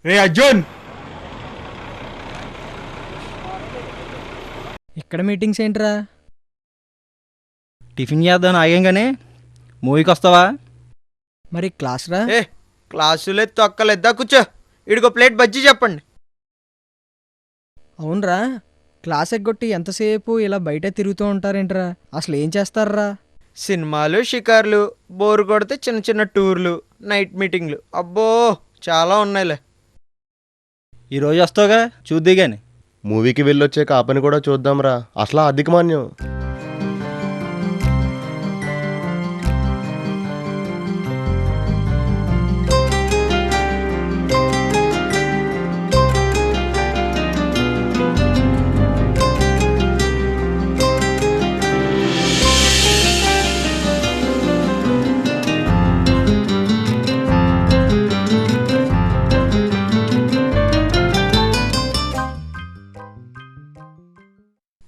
రే అర్జున్, ఇక్కడ మీటింగ్స్ ఏంట్రా? టిఫిన్ చేద్దాం ఆగంగానే మూవీకి వస్తావా? మరి క్లాస్ రా? ఏ క్లాసులే తొక్కలేద్దా, కూర్చో. ఇడిగో ప్లేట్ బజ్జీ చెప్పండి. అవునరా, క్లాస్ ఎగ్గొట్టి ఎంతసేపు ఇలా బయట తిరుగుతూ ఉంటారేంట్రా? అసలు ఏం చేస్తారా? సినిమాలు, షికార్లు, బోరు కొడితే చిన్న చిన్న టూర్లు, నైట్ మీటింగ్లు, అబ్బో చాలా ఉన్నాయిలే. ఈరోజు వస్తావుగా, చూద్ది గాని. మూవీకి వెళ్ళొచ్చే కాపని కూడా చూద్దాంరా, అసలు అధికమాన్యం.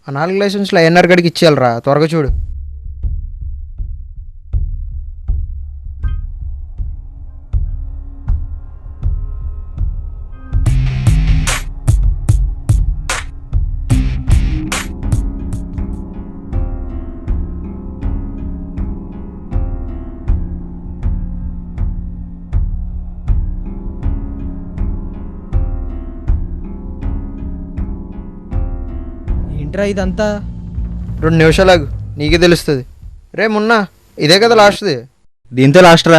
ఆ 4 లైసెన్స్లో ఎన్ఆర్ గడికి ఇచ్చేయాలరా, త్వరగా చూడు. ఏంట్రా ఇదంతా? 2 నిమిషాలు ఆగు, నీకే తెలుస్తుంది. రే మున్నా, ఇదే కదా లాస్ట్ది. దీంతో లాస్ట్ రా.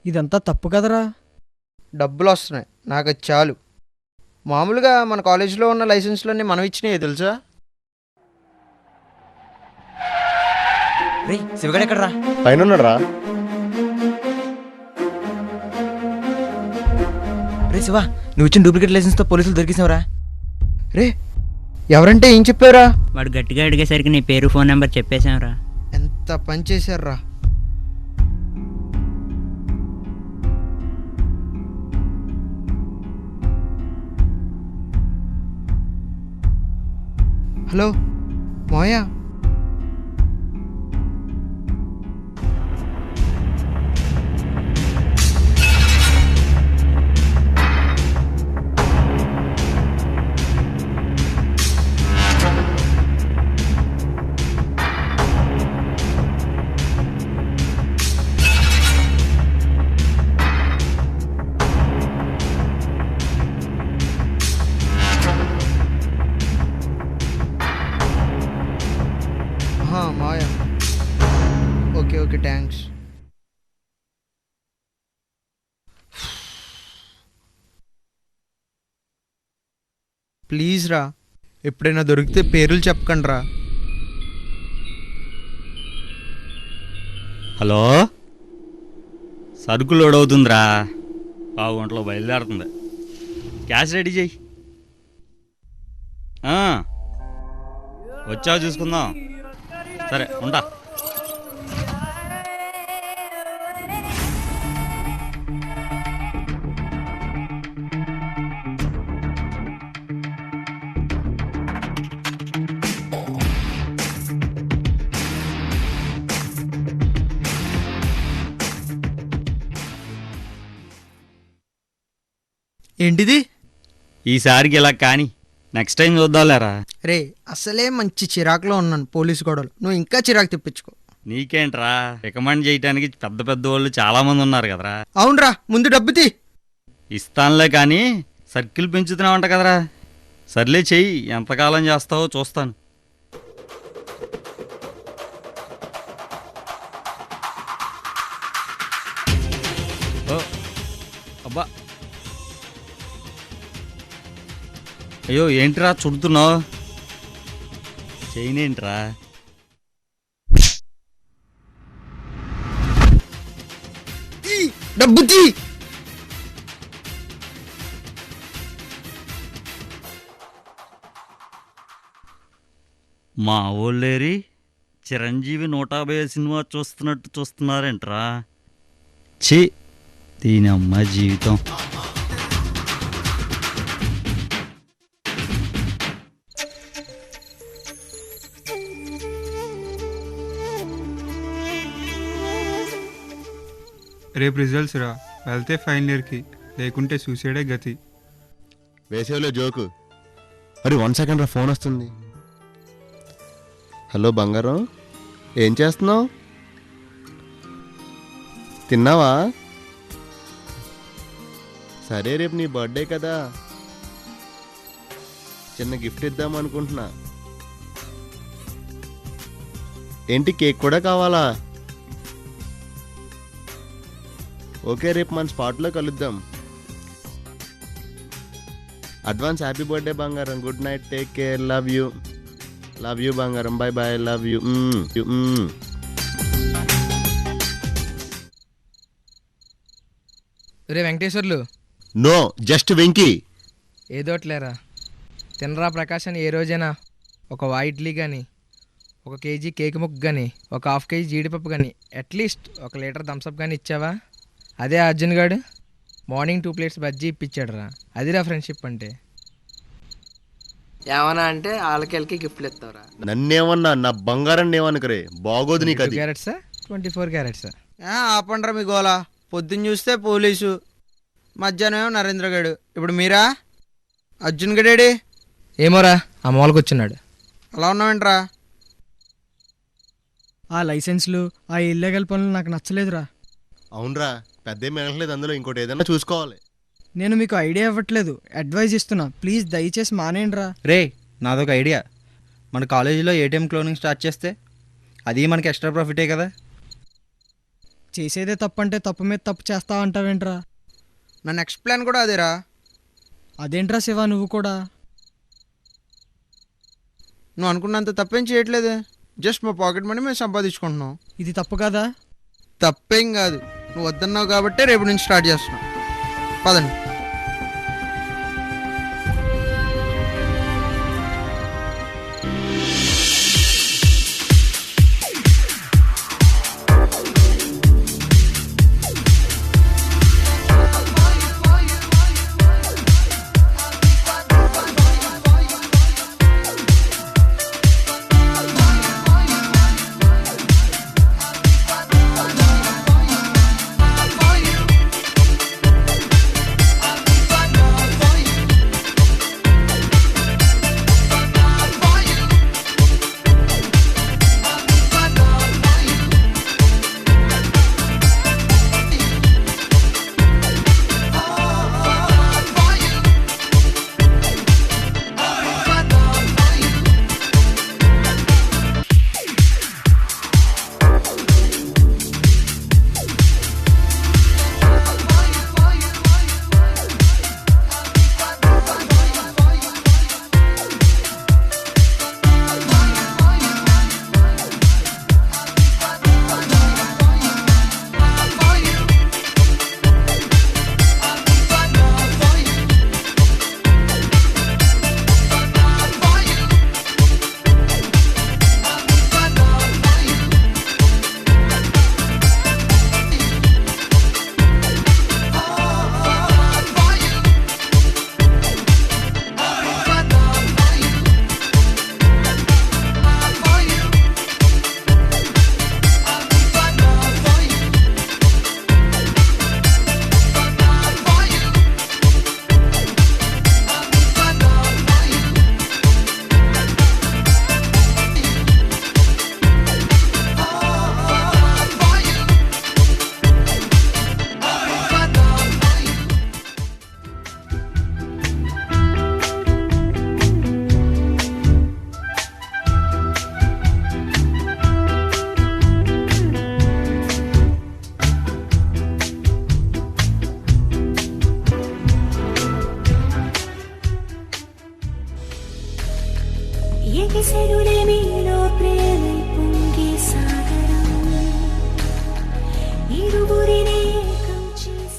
ఇదంతా తప్పు కదరా? డబ్బులు వస్తున్నాయి, నాకు అది చాలు. మామూలుగా మన కాలేజీలో ఉన్న లైసెన్స్లన్నీ మనం ఇచ్చినాయి తెలుసా. రే శివగడ ఎక్కడరా? పైన ఉన్నాడురా. రే శివ, నువ్వు ఇచ్చిన డూప్లికేట్ లైసెన్స్తో పోలీసులు దొరికిసావురా. రే ఎవరంటే ఏం చెప్పారా? వాడు గట్టిగా అడిగేసరికి నీ పేరు ఫోన్ నెంబర్ చెప్పేశాంరా. ఎంత పని చేశారా. హలో మోయా, Maya, okay okay thanks. Please రా, ఎప్పుడైనా దొరికితే పేర్లు చెప్పకండి రా. హలో, సరుకు లోడ్ అవుతుందిరా, 1/2 గంటలో బయలుదేరుతుంది. క్యాష్ రెడీ చెయ్యి. వచ్చావు చూసుకుందాం. సరే ఉంటా. ఏంటిది? ఈసారికి ఇలా కానీ నెక్స్ట్ టైం చూద్దాంలేరా. రే అసలే మంచి చిరాకులో ఉన్నాను పోలీసు గొడవలు, నువ్వు ఇంకా చిరాకు తెప్పించుకో. నీకేంట్రా, రికమెండ్ చేయడానికి పెద్ద పెద్ద వాళ్ళు చాలా మంది ఉన్నారు కదరా. అవునరా, ముందు డబ్బు తీ. ఇస్తానులే కానీ సర్కిల్ పెంచుతున్నావంట కదరా. సర్లే చెయ్యి, ఎంతకాలం చేస్తావో చూస్తాను. ఓ అబ్బా, అయ్యో ఏంట్రా చుడుతున్నావు, చేయనేంట్రా. డబ్బు తీ. మా ఊళ్ళేరి చిరంజీవి 150 సినిమా చూస్తున్నట్టు చూస్తున్నారేంట్రా. ఛీ, దీని అమ్మ జీవితం. రేపు రిజల్ట్స్ రా, వెళ్తే ఫైనల్ ఇయర్కి, లేకుంటే సూసైడే గతి. వేసేవలే జోకు. అరే 1 సెకండ్ రా, ఫోన్ వస్తుంది. హలో బంగారం, ఏం చేస్తున్నావు? తిన్నావా? సరే, రేపు నీ బర్త్డే కదా, చిన్న గిఫ్ట్ ఇద్దాం అనుకుంటున్నా. ఏంటి, కేక్ కూడా కావాలా? ఓకే, రేపు మన స్పాట్లో కలుద్దాం. అడ్వాన్స్ హ్యాపీ బర్త్డే బంగారం. Good night, take care, love you. Love you బంగారం, బాయ్ బాయ్, లవ్ యూ. రే వెంకటేశ్వర్లు, నో, జస్ట్ వెంకీ. ఏదోట్లేరా, తినరా ప్రకాష్ అని ఏ రోజైనా ఒక ఇడ్లీ కానీ, 1 కేజీ కేక్ ముక్క కానీ, 1/2 కేజీ జీడిపప్పు కానీ, అట్లీస్ట్ 1 లీటర్ థమ్స్అప్ కానీ ఇచ్చావా? అదే అర్జున్ గాడు మార్నింగ్ 2 ప్లేట్స్ బజ్జీ ఇప్పించాడు రా. అదిరా ఫ్రెండ్షిప్ అంటే. ఏమన్నా అంటే వాళ్ళకి గిఫ్ట్లు ఇస్తావురా. నన్నేమన్నా, నా బంగారం ఏమనుకరే, బాగోదు నీకు అది. క్యారెట్సా 24 క్యారెట్సా? ఆపండ్రా మీ గోలా. పొద్దున్న చూస్తే పోలీసు, మధ్యాహ్నం ఏమో నరేంద్ర గడు, ఇప్పుడు మీరా? అర్జున్ గడేడి? ఏమోరా, ఆ మూలకు వచ్చినాడు. అలా ఉన్నావేంట్రా? ఆ లైసెన్స్లు, ఆ ఇల్లీగల్ పనులు నాకు నచ్చలేదురా. అవునరా, పెద్ద మిగలలేదు, అందులో ఇంకోటి ఏదైనా చూసుకోవాలి. నేను మీకు ఐడియా ఇవ్వట్లేదు, అడ్వైజ్ ఇస్తున్నా. ప్లీజ్ దయచేసి మానేయండిరా. రే, నాదొక ఐడియా. మన కాలేజీలో ఏటీఎం క్లోనింగ్ స్టార్ట్ చేస్తే అది మనకి ఎక్స్ట్రా ప్రాఫిటే కదా. చేసేదే తప్పంటే తప్పు మీద తప్పు చేస్తావు అంటావేంట్రా? నా నెక్స్ట్ ప్లాన్ కూడా అదేరా. అదేంట్రా శివ, నువ్వు కూడా? నువ్వు అనుకున్నంత తప్పేం చేయట్లేదే, జస్ట్ మా పాకెట్ మనీ మేము సంపాదించుకుంటున్నాం. ఇది తప్పు కదా? తప్పేం కాదు, నువ్వు వద్దన్నావు కాబట్టే రేపు నుంచి స్టార్ట్ చేస్తున్నాం. పదండి.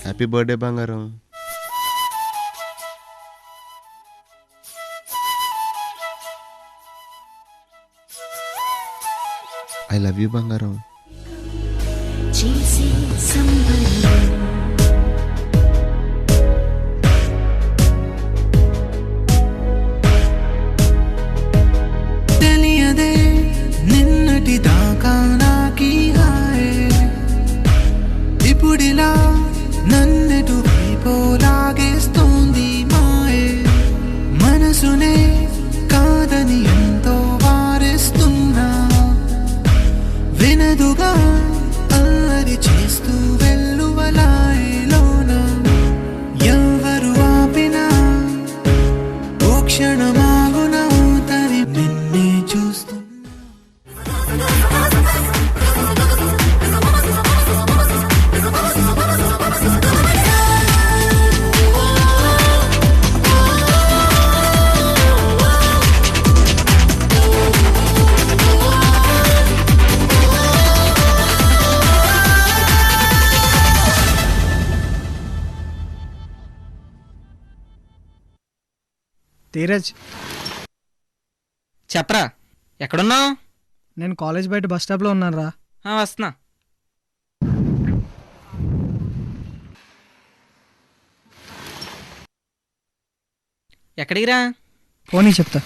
హ్యాపీ బర్త్డే బంగారం. ఐ లవ్ యూ బంగారం. తెలియదే నిన్నటి దాకా నాకీ హాయ్, ఇప్పుడిలా నన్నెటు వైపో లాగేస్తోంది మాయే మనసునే కాదని ఎంతో వారిస్తున్నా వినదుగా అల్లరి చేస్తూ వెల్లువలాయలోన ఎవరు ఆపినా ఓ క్షణమాగునా తరి నిన్నే చూస్తూ ధీరజ్, చెప్పరా ఎక్కడున్నావు? నేను కాలేజ్ బయట బస్ స్టాప్లో ఉన్నాను రా. వస్తున్నా. ఎక్కడికి రా? పోనీ చెప్తా.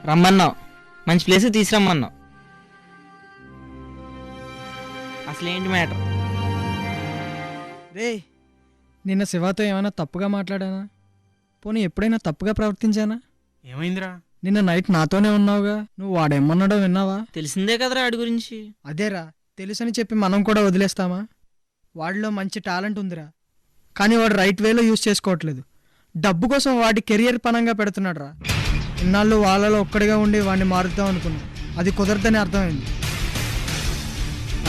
రమ్మన్నావు, మంచి ప్లేస్ తీసురమ్మన్నావు. అసలు ఏంటి మ్యాటర్? రే, నిన్న శివాతో ఏమైనా తప్పుగా మాట్లాడానా? పోనీ ఎప్పుడైనా తప్పుగా ప్రవర్తించానా? ఏమైందిరా? నిన్న నైట్ నాతోనే ఉన్నావుగా, నువ్వు వాడేమన్నాడో విన్నావా? తెలిసిందే కదరా ఆడి గురించి. అదేరా, తెలుసని చెప్పి మనం కూడా వదిలేస్తామా? వాడిలో మంచి టాలెంట్ ఉందిరా, కానీ వాడు రైట్ వేలో యూజ్ చేసుకోవట్లేదు. డబ్బు కోసం వాడి కెరియర్ పనంగా పెడుతున్నాడు రా. ఇన్నాళ్ళు వాళ్ళలో ఒక్కడిగా ఉండి వాడిని మారుద్దాం అనుకున్నా, అది కుదరదని అర్థమైంది.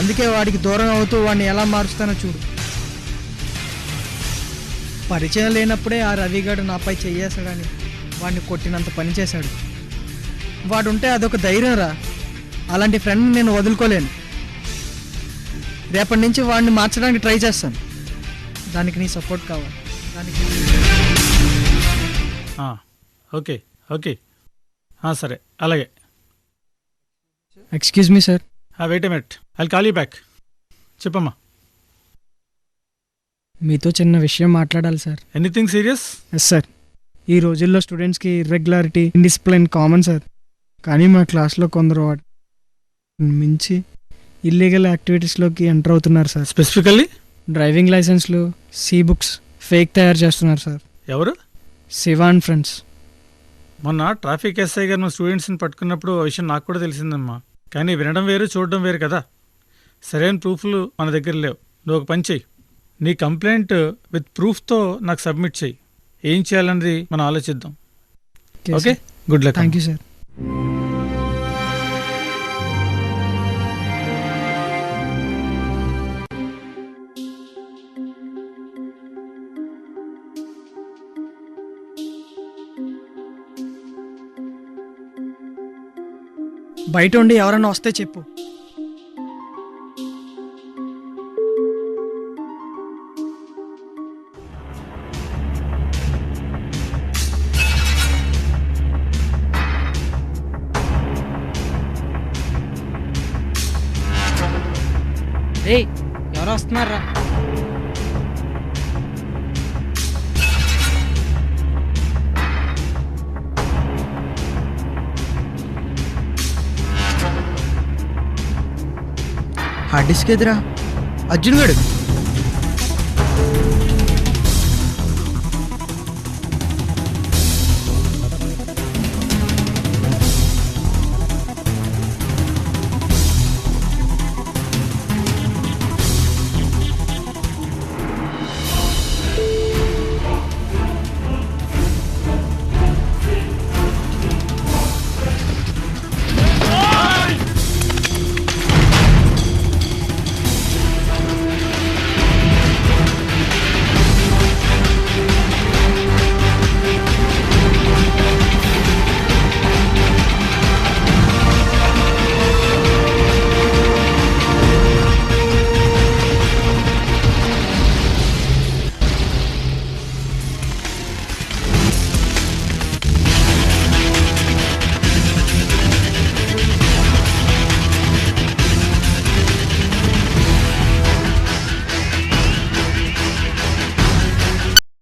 అందుకే వాడికి దూరం అవుతూ వాడిని ఎలా మారుస్తానో చూడు. పరిచయం లేనప్పుడే ఆ రవిగాడు నాపై చెయ్యేశాడని వాడిని కొట్టినంత పని చేశాడు. వాడుంటే అదొక ధైర్యం రా. అలాంటి ఫ్రెండ్ని నేను వదులుకోలేను. రేపటి నుంచి వాడిని మార్చడానికి ట్రై చేస్తాను. దానికి నీ సపోర్ట్ కావాలి. దానికి ఓకే ఓకే సరే, అలాగే. Excuse me sir. Wait a minute, I call you back. చెప్పమ్మా. మీతో చిన్న విషయం మాట్లాడాలి sir. Anything serious? Yes sir. ఈ రోజుల్లో స్టూడెంట్స్కి ఇర్రెగ్యులారిటీ, ఇండిసిప్లిన్ కామన్ సార్. కానీ మా క్లాస్లో కొందరు మించి ఇల్లీగల్ యాక్టివిటీస్లోకి ఎంటర్ అవుతున్నారు సార్. స్పెసిఫికల్లీ డ్రైవింగ్ లైసెన్స్లు, సీ బుక్స్ ఫేక్ తయారు చేస్తున్నారు సార్. ఎవరు? Shiva and friends. మొన్న ట్రాఫిక్ ఎస్ఐ గారు మా స్టూడెంట్స్ని పట్టుకున్నప్పుడు ఆ విషయం నాకు కూడా తెలిసిందమ్మా. కానీ వినడం వేరు, చూడడం వేరు కదా. సరైన ప్రూఫ్లు మన దగ్గర లేవు. నువ్వు ఒక పని చెయ్యి, నీ కంప్లైంట్ విత్ ప్రూఫ్తో నాకు సబ్మిట్ చెయ్యి. ఏం చేయాలన్నది మనం ఆలోచిద్దాం. Okay, good luck. Thank you sir. బయట ఉండి ఎవరన్నా వస్తే చెప్పు. రేయ్, ఎవరో వస్తున్నారా? హార్డ్ డిస్క్ ఎదురా అర్జున్ గడు.